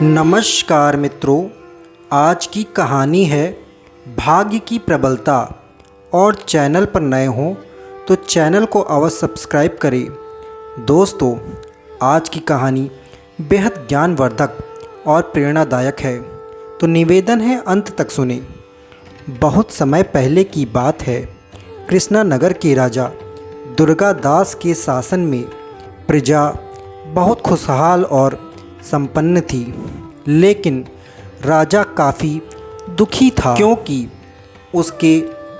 नमस्कार मित्रों, आज की कहानी है भाग्य की प्रबलता। और चैनल पर नए हों तो चैनल को अवश्य सब्सक्राइब करें। दोस्तों, आज की कहानी बेहद ज्ञानवर्धक और प्रेरणादायक है, तो निवेदन है अंत तक सुने। बहुत समय पहले की बात है। कृष्णानगर के राजा दुर्गादास के शासन में प्रजा बहुत खुशहाल और संपन्न थी, लेकिन राजा काफ़ी दुखी था क्योंकि उसके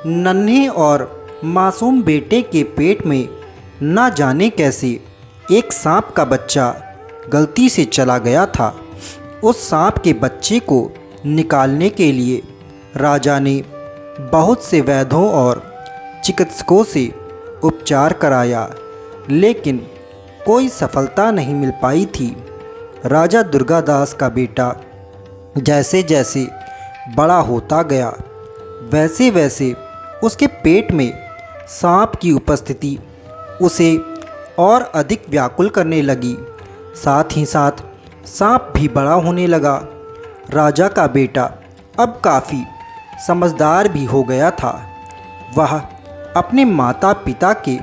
नन्हे और मासूम बेटे के पेट में न जाने कैसे एक सांप का बच्चा गलती से चला गया था। उस सांप के बच्चे को निकालने के लिए राजा ने बहुत से वैद्यों और चिकित्सकों से उपचार कराया, लेकिन कोई सफलता नहीं मिल पाई थी। राजा दुर्गादास का बेटा जैसे जैसे बड़ा होता गया, वैसे वैसे उसके पेट में सांप की उपस्थिति उसे और अधिक व्याकुल करने लगी। साथ ही साथ सांप भी बड़ा होने लगा। राजा का बेटा अब काफ़ी समझदार भी हो गया था। वह अपने माता पिता के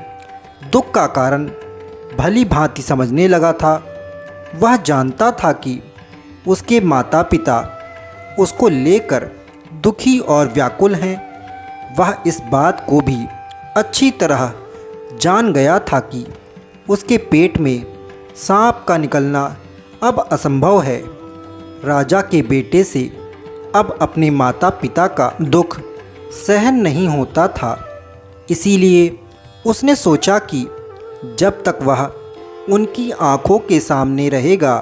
दुख का कारण भली भांति समझने लगा था। वह जानता था कि उसके माता पिता उसको लेकर दुखी और व्याकुल हैं। वह इस बात को भी अच्छी तरह जान गया था कि उसके पेट में सांप का निकलना अब असंभव है। राजा के बेटे से अब अपने माता पिता का दुख सहन नहीं होता था, इसीलिए उसने सोचा कि जब तक वह उनकी आँखों के सामने रहेगा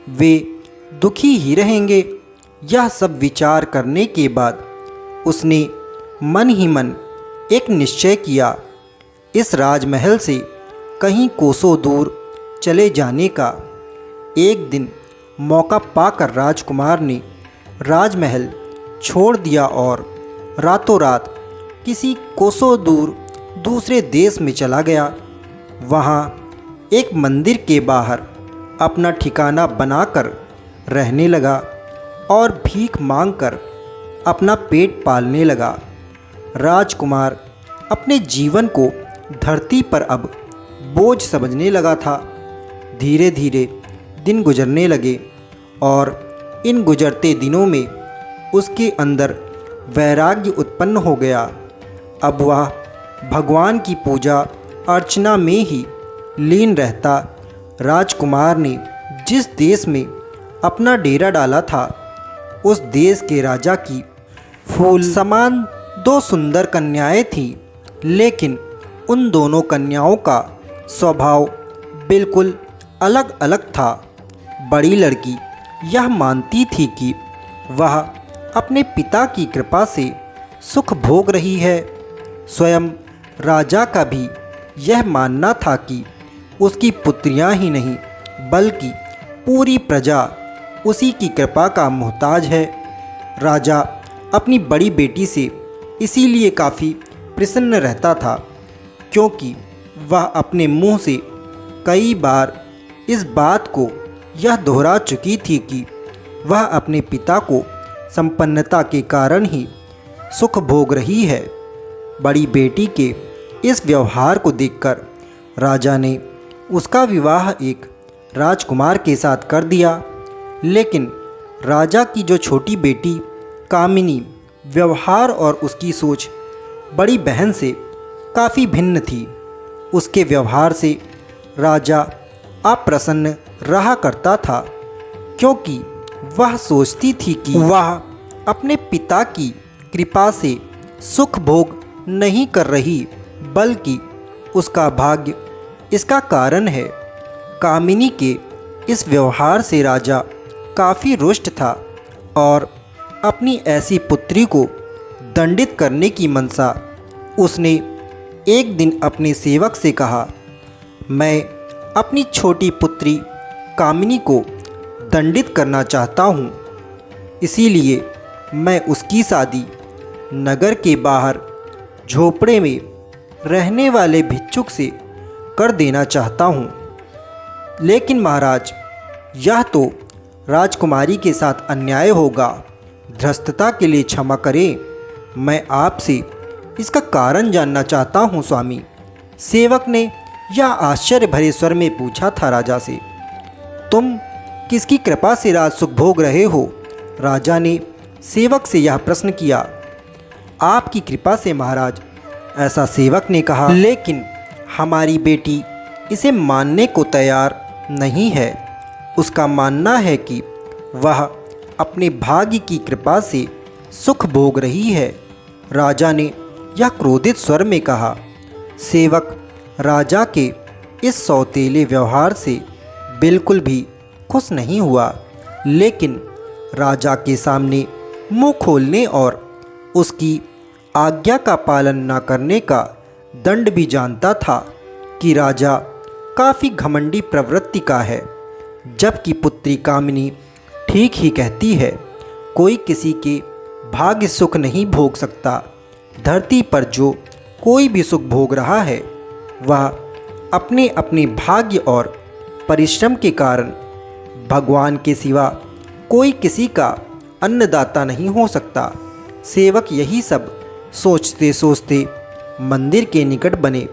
वे दुखी ही रहेंगे। यह सब विचार करने के बाद उसने मन ही मन एक निश्चय किया, इस राजमहल से कहीं कोसों दूर चले जाने का। एक दिन मौका पाकर राजकुमार ने राजमहल छोड़ दिया और रातों रात किसी कोसों दूर दूसरे देश में चला गया। वहाँ एक मंदिर के बाहर अपना ठिकाना बनाकर रहने लगा और भीख मांगकर अपना पेट पालने लगा। राजकुमार अपने जीवन को धरती पर अब बोझ समझने लगा था। धीरे धीरे दिन गुजरने लगे और इन गुजरते दिनों में उसके अंदर वैराग्य उत्पन्न हो गया। अब वह भगवान की पूजा अर्चना में ही लीन रहता। राजकुमार ने जिस देश में अपना डेरा डाला था, उस देश के राजा की फूल समान दो सुंदर कन्याएं थीं, लेकिन उन दोनों कन्याओं का स्वभाव बिल्कुल अलग अलग था। बड़ी लड़की यह मानती थी कि वह अपने पिता की कृपा से सुख भोग रही है। स्वयं राजा का भी यह मानना था कि उसकी पुत्रियां ही नहीं बल्कि पूरी प्रजा उसी की कृपा का मोहताज है। राजा अपनी बड़ी बेटी से इसीलिए काफ़ी प्रसन्न रहता था, क्योंकि वह अपने मुंह से कई बार इस बात को यह दोहरा चुकी थी कि वह अपने पिता को संपन्नता के कारण ही सुख भोग रही है। बड़ी बेटी के इस व्यवहार को देखकर राजा ने उसका विवाह एक राजकुमार के साथ कर दिया, लेकिन राजा की जो छोटी बेटी कामिनी व्यवहार और उसकी सोच बड़ी बहन से काफ़ी भिन्न थी। उसके व्यवहार से राजा अप्रसन्न रहा करता था, क्योंकि वह सोचती थी कि वह अपने पिता की कृपा से सुख भोग नहीं कर रही, बल्कि उसका भाग्य इसका कारण है। कामिनी के इस व्यवहार से राजा काफ़ी रुष्ट था और अपनी ऐसी पुत्री को दंडित करने की मनसा उसने एक दिन अपने सेवक से कहा, मैं अपनी छोटी पुत्री कामिनी को दंडित करना चाहता हूँ, इसीलिए मैं उसकी शादी नगर के बाहर झोपड़े में रहने वाले भिक्षुक से कर देना चाहता हूँ। लेकिन महाराज, यह तो राजकुमारी के साथ अन्याय होगा। धृष्टता के लिए क्षमा करें, मैं आपसे इसका कारण जानना चाहता हूँ स्वामी। सेवक ने यह आश्चर्य भरे स्वर में पूछा था राजा से। तुम किसकी कृपा से राज सुख भोग रहे हो? राजा ने सेवक से यह प्रश्न किया। आपकी कृपा से महाराज, ऐसा सेवक ने कहा। लेकिन हमारी बेटी इसे मानने को तैयार नहीं है। उसका मानना है कि वह अपने भाग्य की कृपा से सुख भोग रही है। राजा ने यह क्रोधित स्वर में कहा। सेवक राजा के इस सौतेले व्यवहार से बिल्कुल भी खुश नहीं हुआ, लेकिन राजा के सामने मुंह खोलने और उसकी आज्ञा का पालन न करने का दंड भी जानता था कि राजा काफ़ी घमंडी प्रवृत्ति का है। जबकि पुत्री कामिनी ठीक ही कहती है, कोई किसी के भाग्य सुख नहीं भोग सकता। धरती पर जो कोई भी सुख भोग रहा है वह अपने अपने भाग्य और परिश्रम के कारण भगवान के सिवा कोई किसी का अन्नदाता नहीं हो सकता। सेवक यही सब सोचते सोचते मंदिर के निकट बने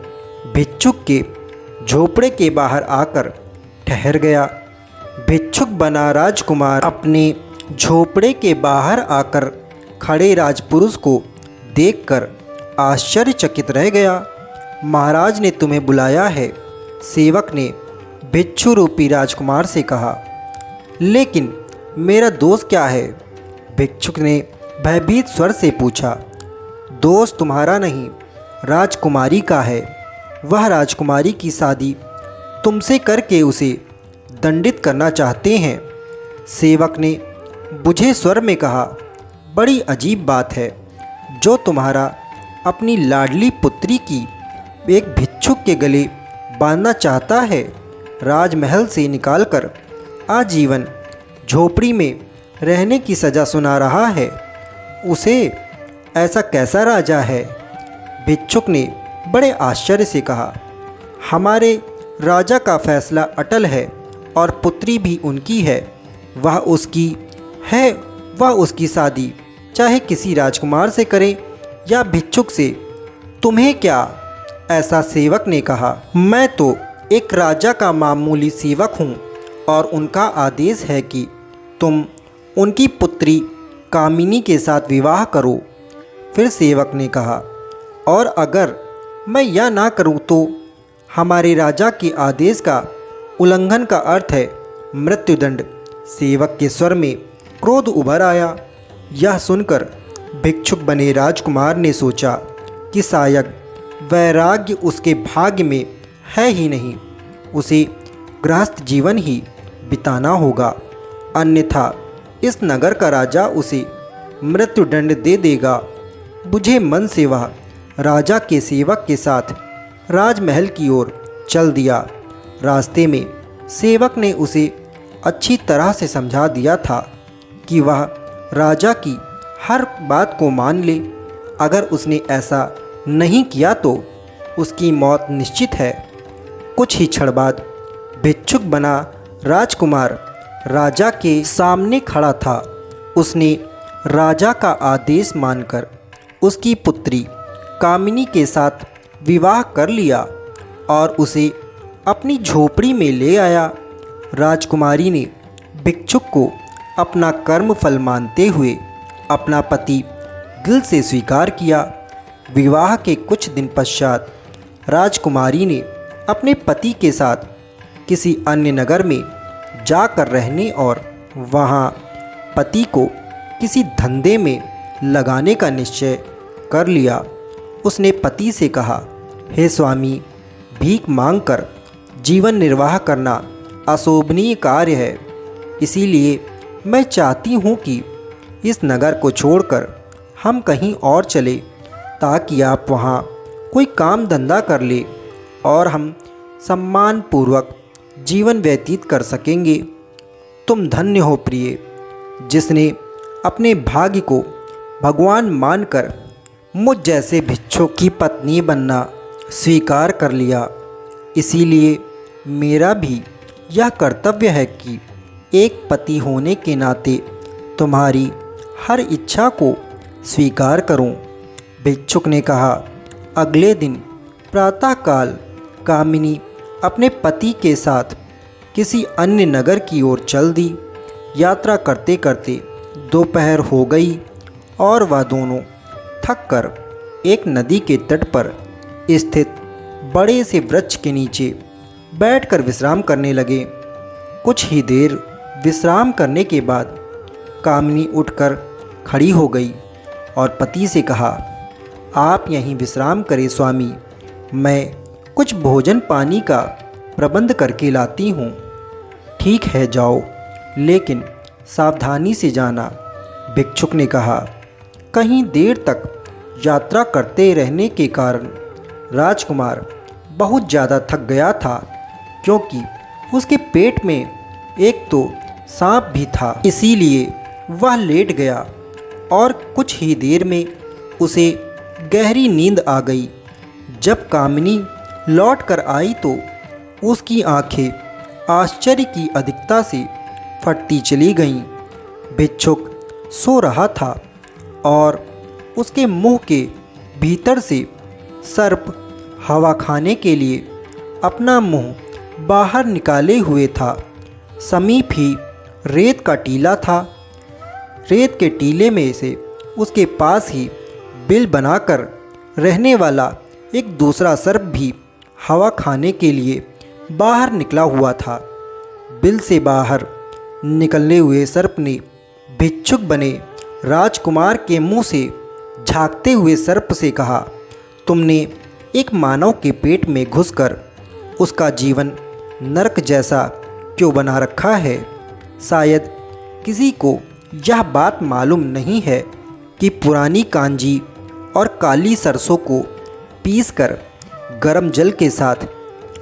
भिक्षुक के झोपड़े के बाहर आकर ठहर गया। भिक्षुक बना राजकुमार अपने झोपड़े के बाहर आकर खड़े राजपुरुष को देखकर आश्चर्यचकित रह गया। महाराज ने तुम्हें बुलाया है, सेवक ने भिक्षु रूपी राजकुमार से कहा। लेकिन मेरा दोष क्या है? भिक्षुक ने भयभीत स्वर से पूछा। दोष तुम्हारा नहीं, राजकुमारी का है। वह राजकुमारी की शादी तुमसे करके उसे दंडित करना चाहते हैं। सेवक ने बुझे स्वर में कहा। बड़ी अजीब बात है, जो तुम्हारा अपनी लाडली पुत्री की एक भिक्षुक के गले बांधना चाहता है, राजमहल से निकालकर आजीवन झोपड़ी में रहने की सज़ा सुना रहा है। उसे ऐसा कैसा राजा है? भिक्षुक ने बड़े आश्चर्य से कहा। हमारे राजा का फैसला अटल है और पुत्री भी उनकी है। वह उसकी शादी चाहे किसी राजकुमार से करे या भिक्षुक से, तुम्हें क्या? ऐसा सेवक ने कहा। मैं तो एक राजा का मामूली सेवक हूँ और उनका आदेश है कि तुम उनकी पुत्री कामिनी के साथ विवाह करो। फिर सेवक ने कहा, और अगर मैं यह ना करूं तो? हमारे राजा के आदेश का उल्लंघन का अर्थ है मृत्युदंड। सेवक के स्वर में क्रोध उभर आया। यह सुनकर भिक्षुक बने राजकुमार ने सोचा कि शायद वैराग्य उसके भाग्य में है ही नहीं, उसे गृहस्थ जीवन ही बिताना होगा, अन्यथा इस नगर का राजा उसे मृत्युदंड दे देगा। बुझे मन से वह राजा के सेवक के साथ राजमहल की ओर चल दिया। रास्ते में सेवक ने उसे अच्छी तरह से समझा दिया था कि वह राजा की हर बात को मान ले। अगर उसने ऐसा नहीं किया तो उसकी मौत निश्चित है। कुछ ही क्षण बाद भिक्षुक बना राजकुमार राजा के सामने खड़ा था। उसने राजा का आदेश मानकर उसकी पुत्री कामिनी के साथ विवाह कर लिया और उसे अपनी झोपड़ी में ले आया। राजकुमारी ने भिक्षुक को अपना कर्म फल मानते हुए अपना पति दिल से स्वीकार किया। विवाह के कुछ दिन पश्चात राजकुमारी ने अपने पति के साथ किसी अन्य नगर में जाकर रहने और वहाँ पति को किसी धंधे में लगाने का निश्चय कर लिया। उसने पति से कहा, हे स्वामी, भीख मांगकर जीवन निर्वाह करना अशोभनीय कार्य है, इसीलिए मैं चाहती हूँ कि इस नगर को छोड़कर हम कहीं और चले ताकि आप वहाँ कोई काम धंधा कर ले और हम सम्मानपूर्वक जीवन व्यतीत कर सकेंगे। तुम धन्य हो प्रिय, जिसने अपने भाग्य को भगवान मानकर मुझ जैसे भिक्षुक की पत्नी बनना स्वीकार कर लिया। इसीलिए मेरा भी यह कर्तव्य है कि एक पति होने के नाते तुम्हारी हर इच्छा को स्वीकार करूं। भिक्षुक ने कहा। अगले दिन प्रातःकाल कामिनी अपने पति के साथ किसी अन्य नगर की ओर चल दी। यात्रा करते करते दोपहर हो गई और वह दोनों थक कर एक नदी के तट पर स्थित बड़े से वृक्ष के नीचे बैठकर विश्राम करने लगे। कुछ ही देर विश्राम करने के बाद कामिनी उठकर खड़ी हो गई और पति से कहा, आप यहीं विश्राम करें स्वामी, मैं कुछ भोजन पानी का प्रबंध करके लाती हूँ। ठीक है जाओ, लेकिन सावधानी से जाना, भिक्षुक ने कहा। कहीं देर तक यात्रा करते रहने के कारण राजकुमार बहुत ज़्यादा थक गया था, क्योंकि उसके पेट में एक तो सांप भी था। इसीलिए वह लेट गया और कुछ ही देर में उसे गहरी नींद आ गई। जब कामिनी लौट कर आई तो उसकी आंखें आश्चर्य की अधिकता से फटती चली गईं। भिक्षुक सो रहा था और उसके मुंह के भीतर से सर्प हवा खाने के लिए अपना मुंह बाहर निकाले हुए था। समीप ही रेत का टीला था। रेत के टीले में से उसके पास ही बिल बनाकर रहने वाला एक दूसरा सर्प भी हवा खाने के लिए बाहर निकला हुआ था। बिल से बाहर निकलने हुए सर्प ने भिक्षुक बने राजकुमार के मुंह से झांकते हुए सर्प से कहा, तुमने एक मानव के पेट में घुसकर उसका जीवन नरक जैसा क्यों बना रखा है? शायद किसी को यह बात मालूम नहीं है कि पुरानी कांजी और काली सरसों को पीसकर गर्म जल के साथ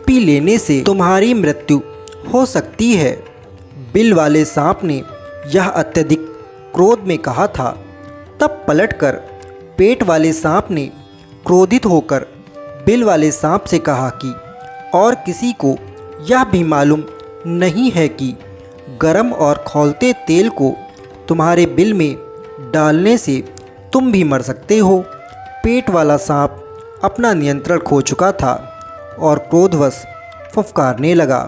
पी लेने से तुम्हारी मृत्यु हो सकती है। बिल वाले सांप ने यह अत्यधिक क्रोध में कहा था। तब पलटकर पेट वाले सांप ने क्रोधित होकर बिल वाले सांप से कहा कि और किसी को यह भी मालूम नहीं है कि गरम और खौलते तेल को तुम्हारे बिल में डालने से तुम भी मर सकते हो। पेट वाला सांप अपना नियंत्रण खो चुका था और क्रोधवश फुफकारने लगा।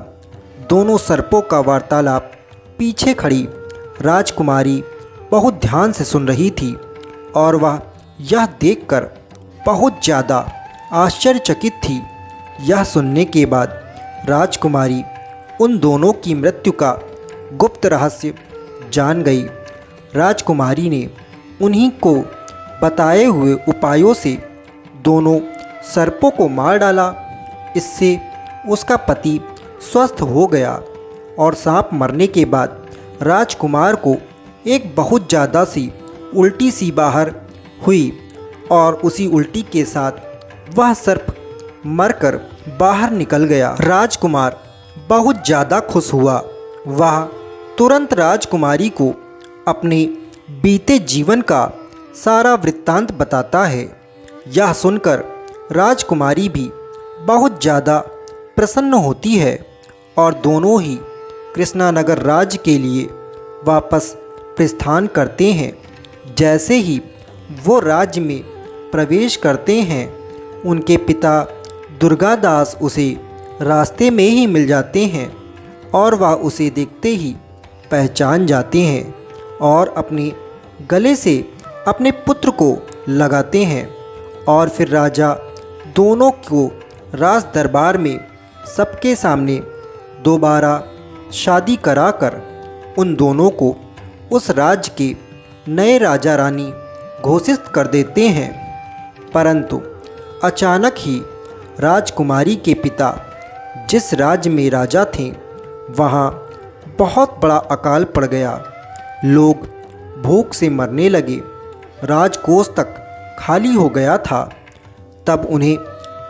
दोनों सर्पों का वार्तालाप पीछे खड़ी राजकुमारी बहुत ध्यान से सुन रही थी और वह यह देखकर बहुत ज़्यादा आश्चर्यचकित थी। यह सुनने के बाद राजकुमारी उन दोनों की मृत्यु का गुप्त रहस्य जान गई। राजकुमारी ने उन्हीं को बताए हुए उपायों से दोनों सर्पों को मार डाला। इससे उसका पति स्वस्थ हो गया और सांप मरने के बाद राजकुमार को एक बहुत ज़्यादा सी उल्टी सी बाहर हुई और उसी उल्टी के साथ वह सर्प मरकर बाहर निकल गया। राजकुमार बहुत ज़्यादा खुश हुआ। वह तुरंत राजकुमारी को अपने बीते जीवन का सारा वृत्तांत बताता है। यह सुनकर राजकुमारी भी बहुत ज़्यादा प्रसन्न होती है और दोनों ही कृष्णानगर राज्य के लिए वापस प्रस्थान करते हैं। जैसे ही वो राज्य में प्रवेश करते हैं, उनके पिता दुर्गादास उसे रास्ते में ही मिल जाते हैं और वह उसे देखते ही पहचान जाते हैं और अपने गले से अपने पुत्र को लगाते हैं और फिर राजा दोनों को राज दरबार में सबके सामने दोबारा शादी कराकर उन दोनों को उस राज्य के नए राजा रानी घोषित कर देते हैं। परंतु अचानक ही राजकुमारी के पिता जिस राज्य में राजा थे, वहाँ बहुत बड़ा अकाल पड़ गया। लोग भूख से मरने लगे। राजकोष तक खाली हो गया था। तब उन्हें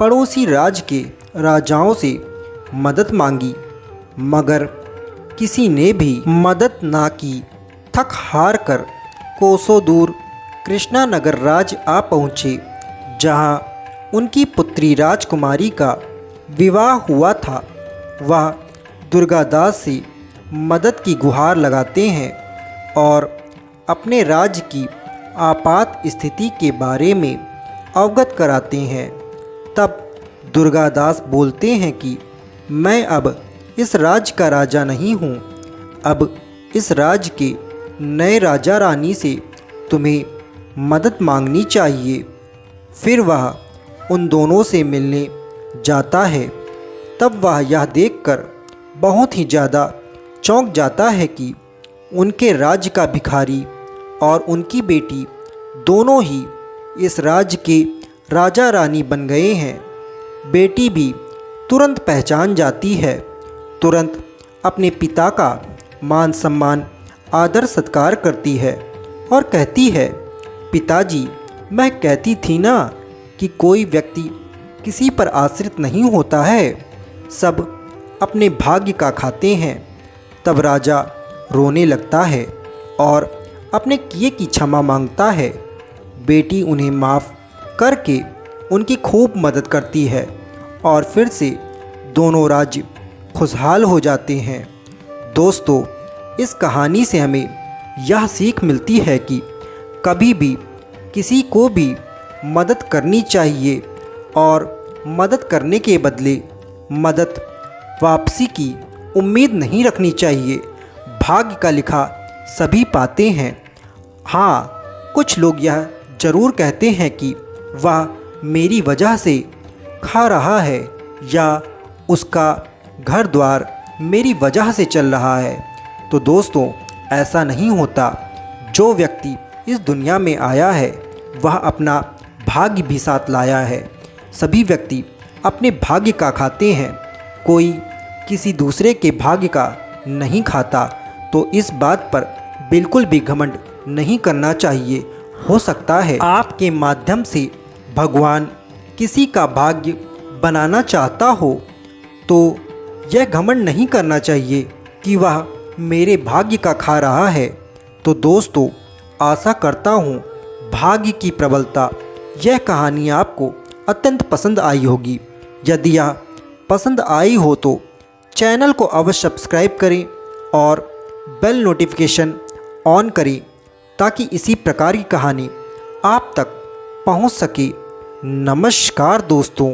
पड़ोसी राज्य के राजाओं से मदद मांगी, मगर किसी ने भी मदद ना की। थक हार कर कोसों दूर कृष्णानगर राज्य आ पहुँचे, जहाँ उनकी पुत्री राजकुमारी का विवाह हुआ था। वह दुर्गादास से मदद की गुहार लगाते हैं और अपने राज्य की आपात स्थिति के बारे में अवगत कराते हैं। तब दुर्गादास बोलते हैं कि मैं अब इस राज्य का राजा नहीं हूँ, अब इस राज्य के नए राजा रानी से तुम्हें मदद मांगनी चाहिए। फिर वह उन दोनों से मिलने जाता है। तब वह यह देखकर बहुत ही ज़्यादा चौंक जाता है कि उनके राज्य का भिखारी और उनकी बेटी दोनों ही इस राज्य के राजा रानी बन गए हैं। बेटी भी तुरंत पहचान जाती है, तुरंत अपने पिता का मान सम्मान आदर सत्कार करती है और कहती है, पिताजी, मैं कहती थी ना कि कोई व्यक्ति किसी पर आश्रित नहीं होता है, सब अपने भाग्य का खाते हैं। तब राजा रोने लगता है और अपने किए की क्षमा मांगता है। बेटी उन्हें माफ़ करके उनकी खूब मदद करती है और फिर से दोनों राज्य खुशहाल हो जाते हैं। दोस्तों, इस कहानी से हमें यह सीख मिलती है कि कभी भी किसी को भी मदद करनी चाहिए और मदद करने के बदले मदद वापसी की उम्मीद नहीं रखनी चाहिए। भाग्य का लिखा सभी पाते हैं। हाँ, कुछ लोग यह ज़रूर कहते हैं कि वह मेरी वजह से खा रहा है या उसका घर द्वार मेरी वजह से चल रहा है। तो दोस्तों, ऐसा नहीं होता। जो व्यक्ति इस दुनिया में आया है वह अपना भाग्य भी साथ लाया है। सभी व्यक्ति अपने भाग्य का खाते हैं, कोई किसी दूसरे के भाग्य का नहीं खाता। तो इस बात पर बिल्कुल भी घमंड नहीं करना चाहिए। हो सकता है आपके माध्यम से भगवान किसी का भाग्य बनाना चाहता हो, तो यह घमंड नहीं करना चाहिए कि वह मेरे भाग्य का खा रहा है। तो दोस्तों, आशा करता हूँ भाग्य की प्रबलता यह कहानी आपको अत्यंत पसंद आई होगी। यदि यह पसंद आई हो तो चैनल को अवश्य सब्सक्राइब करें और बेल नोटिफिकेशन ऑन करें ताकि इसी प्रकार की कहानी आप तक पहुंच सके। नमस्कार दोस्तों।